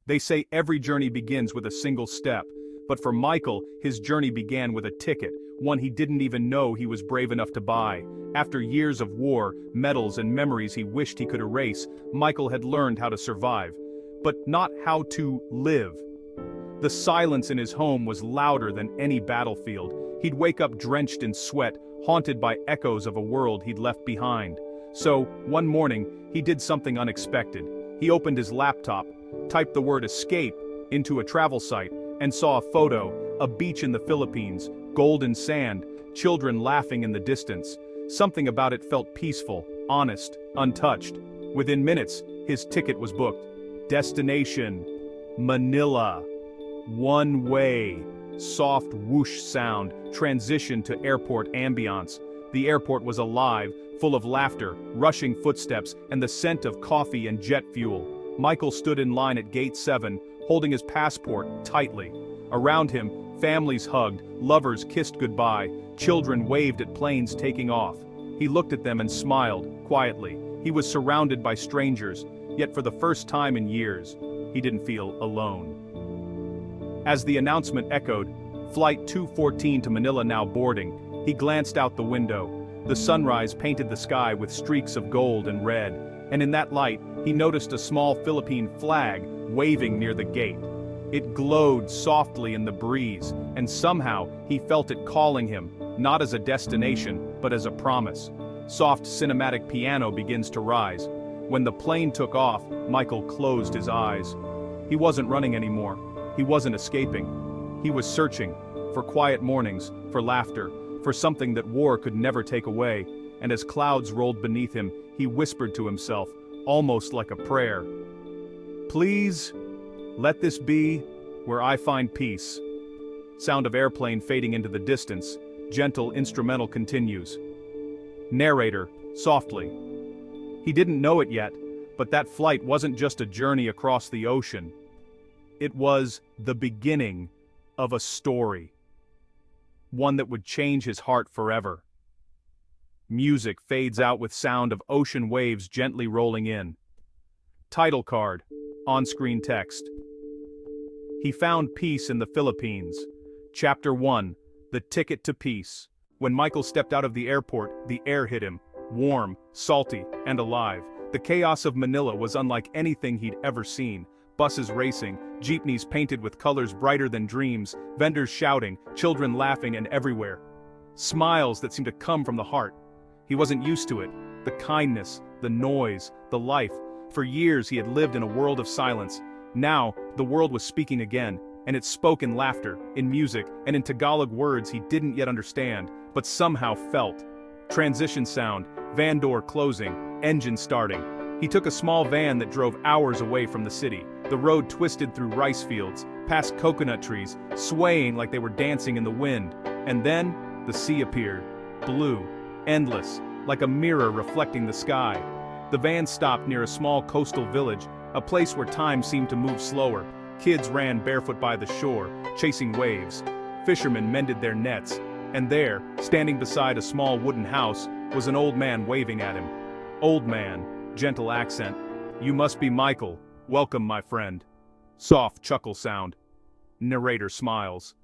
They say every journey begins with a single step, but for Michael, his journey began with a ticket, one he didn't even know he was brave enough to buy. After years of war, medals and memories he wished he could erase, Michael had learned how to survive, but not how to live. The silence in his home was louder than any battlefield. He'd wake up drenched in sweat, haunted by echoes of a world he'd left behind. So, one morning, he did something unexpected. He opened his laptop, typed the word escape into a travel site, and saw a photo, a beach in the Philippines, golden sand, children laughing in the distance. Something about it felt peaceful, honest, untouched. Within minutes, his ticket was booked. Destination: Manila. One way. Soft whoosh sound transitioned to airport ambiance. The airport was alive, full of laughter, rushing footsteps, and the scent of coffee and jet fuel. Michael stood in line at Gate 7, holding his passport tightly. Around him, families hugged, lovers kissed goodbye, children waved at planes taking off. He looked at them and smiled, quietly. He was surrounded by strangers, yet for the first time in years, he didn't feel alone. As the announcement echoed, Flight 214 to Manila now boarding, he glanced out the window. The sunrise painted the sky with streaks of gold and red, and in that light, he noticed a small Philippine flag waving near the gate. It glowed softly in the breeze, and somehow he felt it calling him, not as a destination, but as a promise. Soft cinematic piano begins to rise. When the plane took off, Michael closed his eyes. He wasn't running anymore. He wasn't escaping. He was searching for quiet mornings, for laughter, for something that war could never take away, and as clouds rolled beneath him, he whispered to himself, almost like a prayer. Please, let this be where I find peace. Sound of airplane fading into the distance, gentle instrumental continues. Narrator, softly. He didn't know it yet, but that flight wasn't just a journey across the ocean. It was the beginning of a story. One that would change his heart forever. Music fades out with sound of ocean waves gently rolling in. Title card, on-screen text. He found peace in the Philippines. Chapter 1, The Ticket to Peace. When Michael stepped out of the airport, the air hit him, warm, salty, and alive. The chaos of Manila was unlike anything he'd ever seen. Buses racing, jeepneys painted with colors brighter than dreams, vendors shouting, children laughing, and everywhere. Smiles that seemed to come from the heart. He wasn't used to it. The kindness, the noise, the life. For years he had lived in a world of silence. Now, the world was speaking again, and it spoke in laughter, in music, and in Tagalog words he didn't yet understand, but somehow felt. Transition sound, van door closing, engine starting. He took a small van that drove hours away from the city. The road twisted through rice fields, past coconut trees, swaying like they were dancing in the wind. And then, the sea appeared. Blue, endless, like a mirror reflecting the sky. The van stopped near a small coastal village, a place where time seemed to move slower. Kids ran barefoot by the shore, chasing waves. Fishermen mended their nets. And there, standing beside a small wooden house, was an old man waving at him. Old man. Gentle accent. You must be Michael. Welcome, my friend. Soft chuckle sound. Narrator smiles.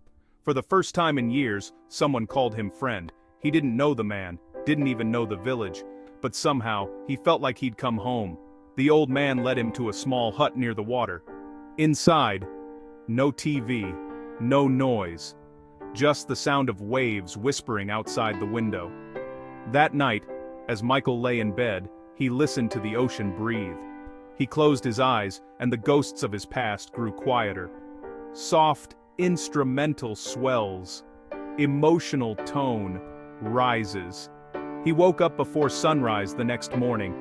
For the first time in years, someone called him friend. He didn't know the man, didn't even know the village, but somehow, he felt like he'd come home. The old man led him to a small hut near the water. Inside, no TV, no noise, just the sound of waves whispering outside the window. That night, as Michael lay in bed, he listened to the ocean breathe. He closed his eyes, and the ghosts of his past grew quieter. Soft, instrumental swells. Emotional tone rises. He woke up before sunrise the next morning.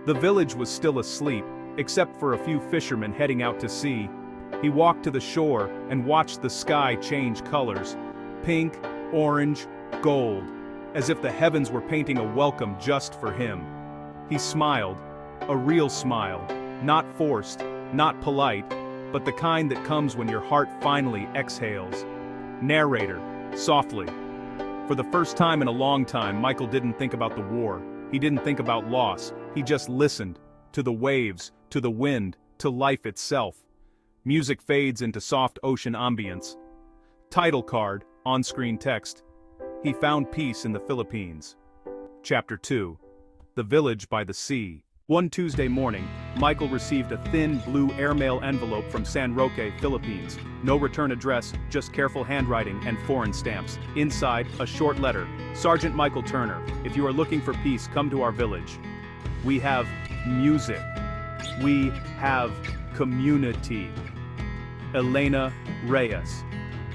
The village was still asleep, except for a few fishermen heading out to sea. He walked to the shore and watched the sky change colors. Pink, orange, gold, as if the heavens were painting a welcome just for him. He smiled, a real smile, not forced, not polite, but the kind that comes when your heart finally exhales. Narrator, softly. For the first time in a long time, Michael didn't think about the war. He didn't think about loss. He just listened, to the waves, to the wind, to life itself. Music fades into soft ocean ambience. Title card, on-screen text. He found peace in the Philippines. Chapter 2. The Village by the Sea. One Tuesday morning, Michael received a thin blue airmail envelope from Sanro, Philippines. No return address, just careful handwriting and foreign stamps. Inside, a short letter. Sergeant Michael Turner, if you are looking for peace, come to our village. We have music. We have community. Elena Reyes.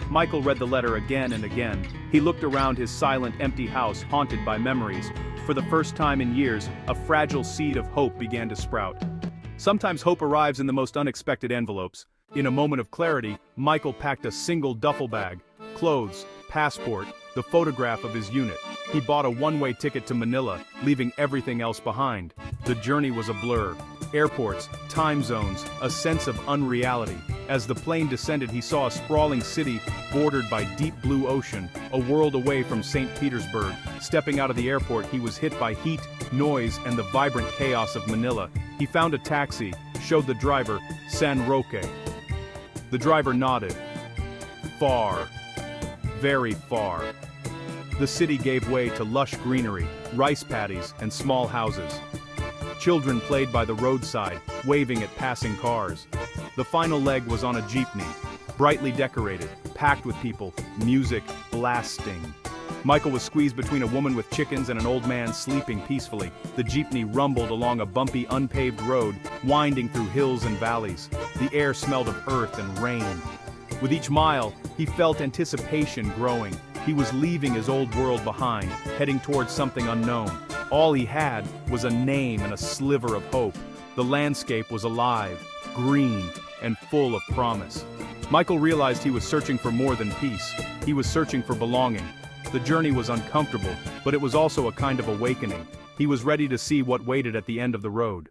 Michael read the letter again and again. He looked around his silent, empty house haunted by memories. For the first time in years, a fragile seed of hope began to sprout. Sometimes hope arrives in the most unexpected envelopes. In a moment of clarity, Michael packed a single duffel bag, clothes, passport, the photograph of his unit. He bought a one-way ticket to Manila, leaving everything else behind. The journey was a blur. Airports, time zones, a sense of unreality. As the plane descended, he saw a sprawling city bordered by deep blue ocean, a world away from St. Petersburg. Stepping out of the airport, he was hit by heat, noise, and the vibrant chaos of Manila. He found a taxi, showed the driver, Sanro. The driver nodded. Far. Very far. The city gave way to lush greenery, rice paddies, and small houses. Children played by the roadside, waving at passing cars. The final leg was on a jeepney, brightly decorated, packed with people, music blasting. Michael was squeezed between a woman with chickens and an old man sleeping peacefully. The jeepney rumbled along a bumpy, unpaved road, winding through hills and valleys. The air smelled of earth and rain. With each mile, he felt anticipation growing. He was leaving his old world behind, heading towards something unknown. All he had was a name and a sliver of hope. The landscape was alive, green, and full of promise. Michael realized he was searching for more than peace. He was searching for belonging. The journey was uncomfortable, but it was also a kind of awakening. He was ready to see what waited at the end of the road.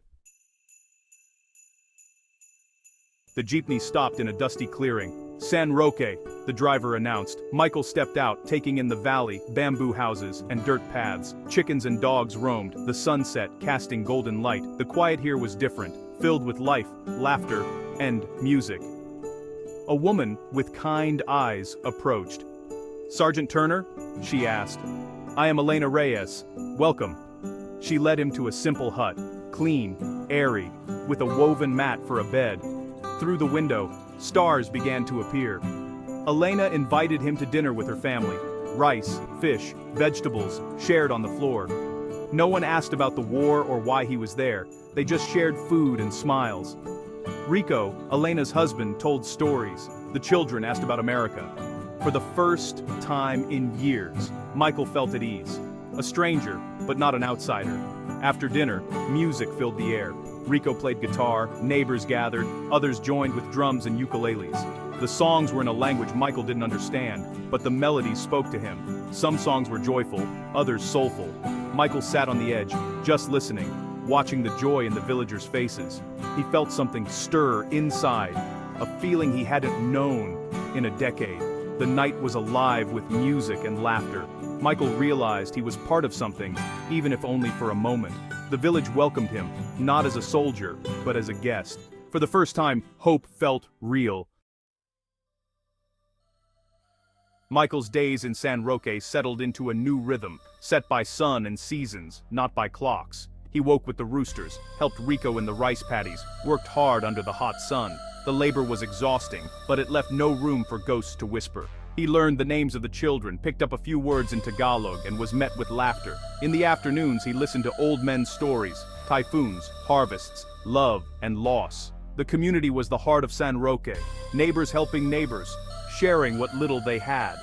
The jeepney stopped in a dusty clearing. San Roque, the driver announced. Michael stepped out, taking in the valley, bamboo houses, and dirt paths. Chickens and dogs roamed, the sunset casting golden light. The quiet here was different, filled with life, laughter, and music. A woman with kind eyes approached. "Sergeant Turner?" she asked. "I am Elena Reyes. Welcome." She led him to a simple hut, clean, airy, with a woven mat for a bed. Through the window, stars began to appear. Elena invited him to dinner with her family. Rice, fish, vegetables, shared on the floor. No one asked about the war or why he was there. They just shared food and smiles. Rico, Elena's husband, told stories. The children asked about America. For the first time in years, Michael felt at ease. A stranger, but not an outsider. After dinner, music filled the air. Rico played guitar, neighbors gathered, others joined with drums and ukuleles. The songs were in a language Michael didn't understand, but the melodies spoke to him. Some songs were joyful, others soulful. Michael sat on the edge, just listening, watching the joy in the villagers' faces. He felt something stir inside, a feeling he hadn't known in a decade. The night was alive with music and laughter. Michael realized he was part of something, even if only for a moment. The village welcomed him, not as a soldier, but as a guest. For the first time, hope felt real. Michael's days in San Roque settled into a new rhythm, set by sun and seasons, not by clocks. He woke with the roosters, helped Rico in the rice paddies, worked hard under the hot sun. The labor was exhausting, but it left no room for ghosts to whisper. He learned the names of the children, picked up a few words in Tagalog, and was met with laughter. In the afternoons, he listened to old men's stories, typhoons, harvests, love, and loss. The community was the heart of San Roque, neighbors helping neighbors, sharing what little they had.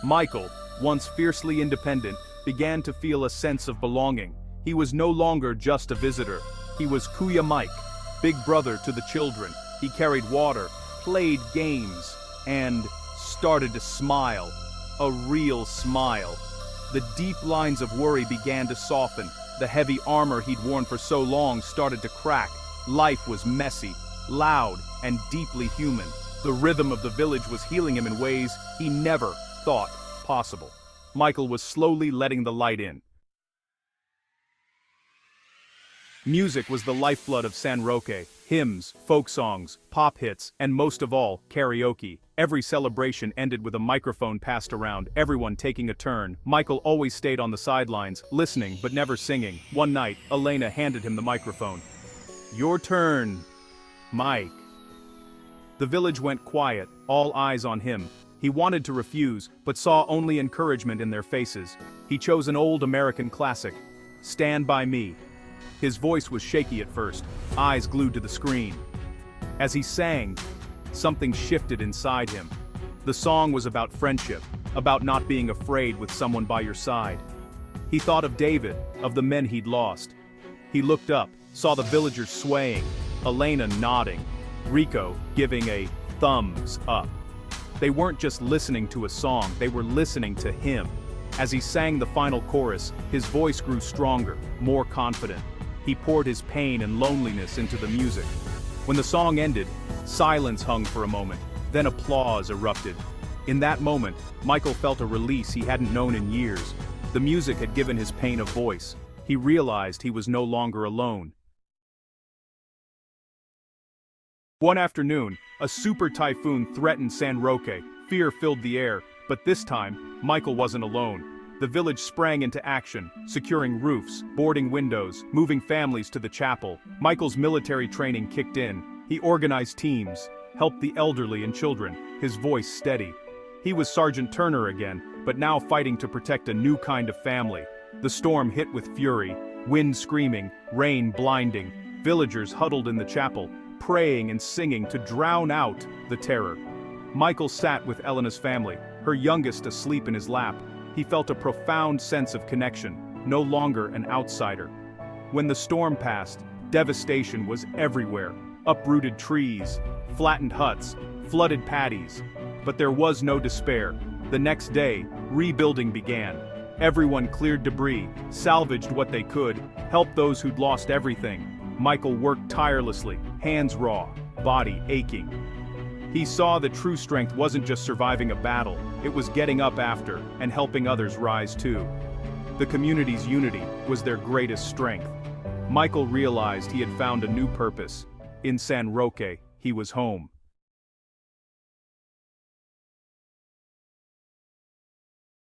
Michael, once fiercely independent, began to feel a sense of belonging. He was no longer just a visitor. He was Kuya Mike, big brother to the children. He carried water, played games, and started to smile. A real smile. The deep lines of worry began to soften. The heavy armor he'd worn for so long started to crack. Life was messy, loud, and deeply human. The rhythm of the village was healing him in ways he never thought possible. Michael was slowly letting the light in. Music was the lifeblood of San Roque. Hymns, folk songs, pop hits, and most of all, karaoke. Every celebration ended with a microphone passed around, everyone taking a turn. Michael always stayed on the sidelines, listening but never singing. One night, Elena handed him the microphone. "Your turn, Mike." The village went quiet, all eyes on him. He wanted to refuse, but saw only encouragement in their faces. He chose an old American classic, "Stand By Me." His voice was shaky at first, eyes glued to the screen. As he sang, something shifted inside him. The song was about friendship, about not being afraid with someone by your side. He thought of David, of the men he'd lost. He looked up, saw the villagers swaying, Elena nodding, Rico giving a thumbs up. They weren't just listening to a song, they were listening to him. As he sang the final chorus, his voice grew stronger, more confident. He poured his pain and loneliness into the music. When the song ended, silence hung for a moment, then applause erupted. In that moment, Michael felt a release he hadn't known in years. The music had given his pain a voice. He realized he was no longer alone. One afternoon, a super typhoon threatened Sanro. Fear filled the air, but this time, Michael wasn't alone. The village sprang into action, securing roofs, boarding windows, moving families to the chapel. Michael's military training kicked in. He organized teams, helped the elderly and children, his voice steady. He was Sergeant Turner again, but now fighting to protect a new kind of family. The storm hit with fury, wind screaming, rain blinding. Villagers huddled in the chapel, praying and singing to drown out the terror. Michael sat with Elena's family, her youngest asleep in his lap. He felt a profound sense of connection, no longer an outsider. When the storm passed, devastation was everywhere. Uprooted trees, flattened huts, flooded paddies. But there was no despair. The next day, rebuilding began. Everyone cleared debris, salvaged what they could, helped those who'd lost everything. Michael worked tirelessly, hands raw, body aching. He saw that true strength wasn't just surviving a battle, it was getting up after and helping others rise too. The community's unity was their greatest strength. Michael realized he had found a new purpose. In Sanro, he was home.